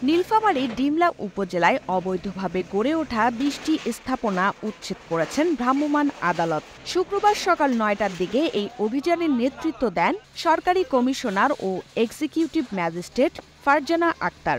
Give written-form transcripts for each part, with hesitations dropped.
নীলফামারী ডিমলা উপজেলায় অবৈধভাবে গড়ে ওঠা ২০টি স্থাপনা উচ্ছেদ করেছেন ভ্রাম্যমাণ আদালত। শুক্রবার সকাল ৯টার দিকে এই অভিযানের নেতৃত্ব দেন সরকারি কমিশনার ও এক্সিকিউটিভ ম্যাজিস্ট্রেট ফারজানা আক্তার।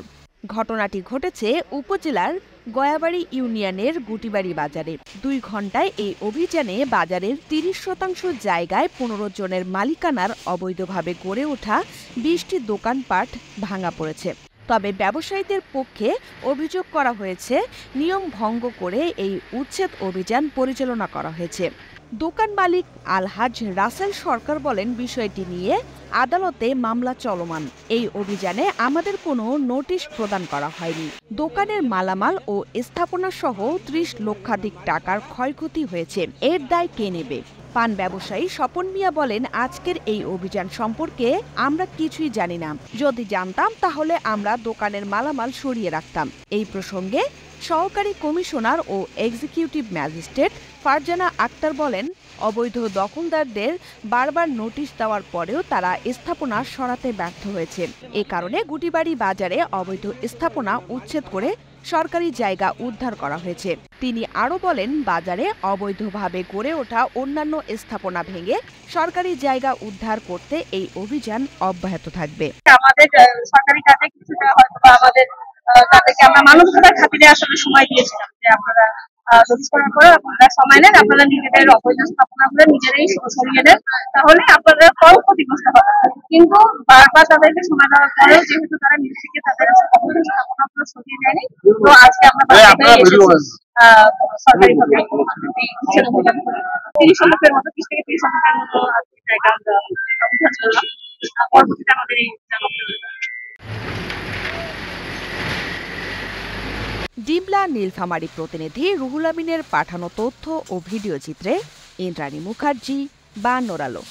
ঘটনাটি ঘটেছে উপজেলার গয়াবাড়ি ইউনিয়নের গুটিবাড়ি বাজারে। ২ ঘণ্টায় এই অভিযানে বাজারের ৩০% জায়গায় ১৫ জনের মালিকানার অবৈধভাবে গড়ে ওঠা ২০টি দোকানপাট ভাঙা পড়েছে। তবে ব্যবসায়ীদের পক্ষে অভিযোগ করা হয়েছে, নিয়ম ভঙ্গ করে এই উচ্ছেদ অভিযান পরিচালনা করা হয়েছে। দোকান মালিক আলহাজ রাসেল সরকার বলেন, বিষয়টি নিয়ে আদালতে মামলা চলমান। এই অভিযানে আমাদের কোনো নোটিশ প্রদান করা হয়নি। দোকানের মালামাল ও স্থাপনা সহ ৩০ লক্ষাধিক টাকার ক্ষয়ক্ষতি হয়েছে, এর দায় কে নেবে? পান ব্যবসায়ী স্বপন মিয়া বলেন, আজকের এই অভিযান সম্পর্কে আমরা কিছুই জানি না। যদি জানতাম তাহলে আমরা দোকানের মালামাল সরিয়ে রাখতাম। এই প্রসঙ্গে সহকারী কমিশনার ও এক্সিকিউটিভ ম্যাজিস্ট্রেট ফারজানা আক্তার বলেন, অবৈধ দখলদারদের বারবার নোটিশ দেওয়ার পরেও তারা স্থাপনা সরাতে ব্যর্থ হয়েছে। এ কারণে গুটিবাড়ি বাজারে অবৈধ স্থাপনা উচ্ছেদ করে সরকারি জায়গা উদ্ধার করা হয়েছে। তিনি আরও বলেন, বাজারে অবৈধভাবে গড়ে ওঠা অন্যান্য স্থাপনা ভেঙে সরকারি জায়গা উদ্ধার করতে এই অভিযান অব্যাহত থাকবে। আমাদের সরকারি কাজে কিছুটা হয়তো আমাদের তাদেরকে আমরা মানবতার খাতিরে আসলে সময় দিয়েছিলাম যে আপনারা নোটিশ করার পরে আপনারা সময় নেন, আপনারা নিজেদের অবৈধ স্থাপনাগুলো নিজেরাই সরিয়ে নেন, তাহলে আপনারা কম ক্ষতিগ্রস্ত হবে। কিন্তু বারবার তাদেরকে সময় দেওয়ার পরেও যেহেতু তারা নিজ থেকে তাদের অবৈধ স্থাপনাগুলো সরিয়ে নেয়নি, তো আজকে আমরা সরকারিভাবে ৩০ মতো ৩০ থেকে ৩০ মতো জায়গা আমরা উদ্ধার করলাম। পরবর্তীতে আমাদের এই ডিমলা নীলফামারী প্রতিনিধি রুহুল আমিনের পাঠানো তথ্য ও ভিডিও চিত্রে ইন্দ্রাণী মুখার্জি, ৫২ আলো।